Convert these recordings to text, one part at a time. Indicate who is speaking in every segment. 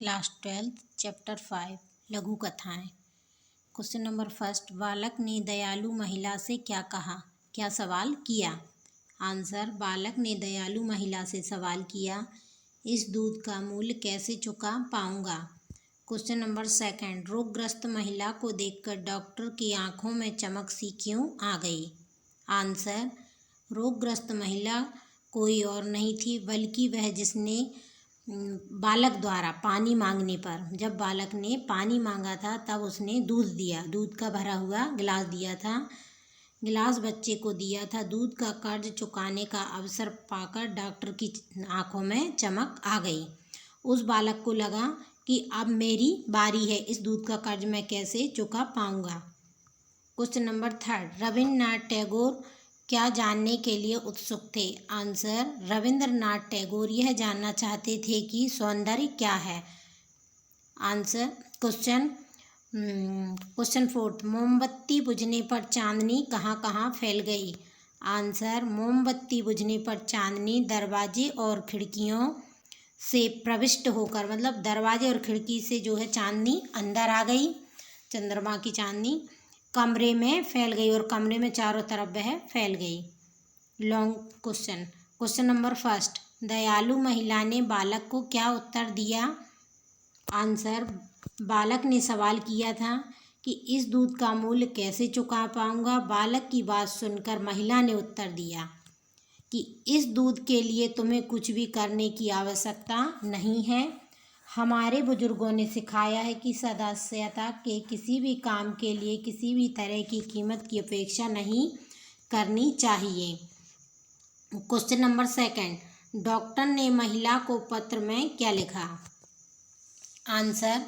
Speaker 1: Class 12 chapter 5 लघु कथाएं। Question number first, बालक ने दयालु महिला से क्या कहा, क्या सवाल किया। आंसर, बालक ने दयालु महिला से सवाल किया, इस दूध का मूल्य कैसे चुका पाऊंगा। क्वेश्चन नंबर सेकंड, रोगग्रस्त महिला को देखकर डॉक्टर की आंखों में चमक सी क्यों आ गई। आंसर, रोगग्रस्त महिला कोई और नहीं थी बल्कि वह जिसने बालक द्वारा पानी मांगने पर, जब बालक ने पानी मांगा था तब उसने दूध दिया, दूध का भरा हुआ गिलास दिया था, गिलास बच्चे को दिया था। दूध का कर्ज चुकाने का अवसर पाकर डॉक्टर की आंखों में चमक आ गई। उस बालक को लगा कि अब मेरी बारी है, इस दूध का कर्ज मैं कैसे चुका पाऊंगा। Question number third, Rabindranath Tagore क्या जानने के लिए उत्सुक थे। आंसर, रविंद्रनाथ टैगोर यह जानना चाहते थे कि सौंदर्य क्या है। आंसर, क्वेश्चन फोर्थ, मोमबत्ती बुझने पर चांदनी कहाँ कहाँ फैल गई। आंसर, मोमबत्ती बुझने पर चांदनी दरवाजे और खिड़कियों से प्रविष्ट होकर, मतलब दरवाजे और खिड़की से जो है चांदनी अंदर आ गई, चंद्रमा की चांदनी कमरे में फैल गई और कमरे में चारों तरफ वह फैल गई। Long question. Question number first, दयालु महिला ने बालक को क्या उत्तर दिया। आंसर, बालक ने सवाल किया था कि इस दूध का मूल्य कैसे चुका पाऊंगा। बालक की बात सुनकर महिला ने उत्तर दिया कि इस दूध के लिए तुम्हें कुछ भी करने की आवश्यकता नहीं है। हमारे बुजुर्गों ने सिखाया है कि सदस्यता के किसी भी काम के लिए किसी भी तरह की कीमत की अपेक्षा नहीं करनी चाहिए। क्वेश्चन नंबर सेकंड, डॉक्टर ने महिला को पत्र में क्या लिखा। आंसर,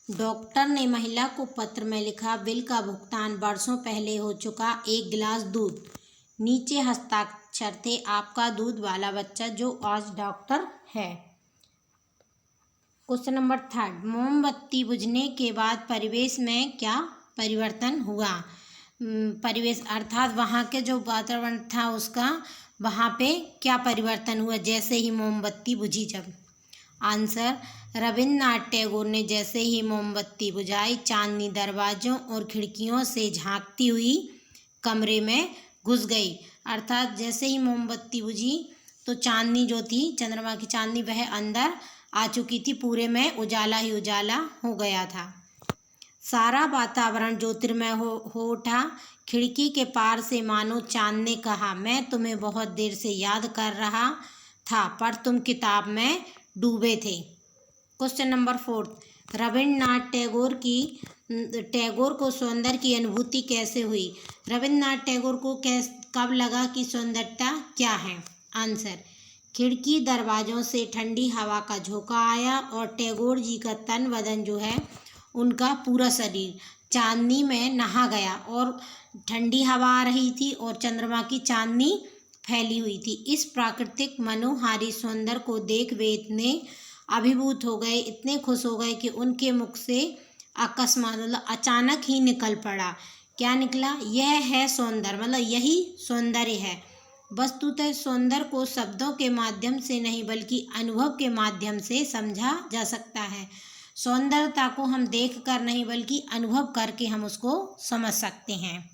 Speaker 1: डॉक्टर ने महिला को पत्र में लिखा, बिल का भुगतान वर्षों पहले हो चुका, एक गिलास दूध, नीचे हस्ताक्षर थे, आपका दूध वाला बच्चा जो आज डॉक्टर है। क्वेश्चन नंबर थर्ड, मोमबत्ती बुझने के बाद परिवेश में क्या परिवर्तन हुआ। परिवेश अर्थात वहाँ के जो वातावरण था उसका, वहाँ पे क्या परिवर्तन हुआ जैसे ही मोमबत्ती बुझी जब। आंसर, रविन्द्रनाथ टैगोर ने जैसे ही मोमबत्ती बुझाई, चांदनी दरवाजों और खिड़कियों से झांकती हुई कमरे में घुस गई। अर्थात जैसे ही मोमबत्ती बुझी तो चांदनी जो थी, चंद्रमा की चांदनी, वह अंदर आ चुकी थी, पूरे में उजाला ही उजाला हो गया था। सारा वातावरण ज्योतिर्मय हो उठा। खिड़की के पार से मानो चांद ने कहा, मैं तुम्हें बहुत देर से याद कर रहा था पर तुम किताब में डूबे थे। Question number fourth, Rabindranath Tagore को सौंदर्य की अनुभूति कैसे हुई। रविन्द्रनाथ टैगोर को कब लगा कि सौंदर्यता क्या है। आंसर, खिड़की दरवाज़ों से ठंडी हवा का झोंका आया और टैगोर जी का तन बदन जो है, उनका पूरा शरीर चांदनी में नहा गया और ठंडी हवा आ रही थी और चंद्रमा की चांदनी फैली हुई थी। इस प्राकृतिक मनोहारी सौंदर्य को देख वे इतने अभिभूत हो गए, इतने खुश हो गए कि उनके मुख से अकस्मात, मतलब अचानक ही निकल पड़ा, क्या निकला, यह है सौंदर्य, मतलब यही सौंदर्य है। वस्तुतः सौंदर्य को शब्दों के माध्यम से नहीं बल्कि अनुभव के माध्यम से समझा जा सकता है। सौंदर्यता को हम देख कर नहीं बल्कि अनुभव करके हम उसको समझ सकते हैं।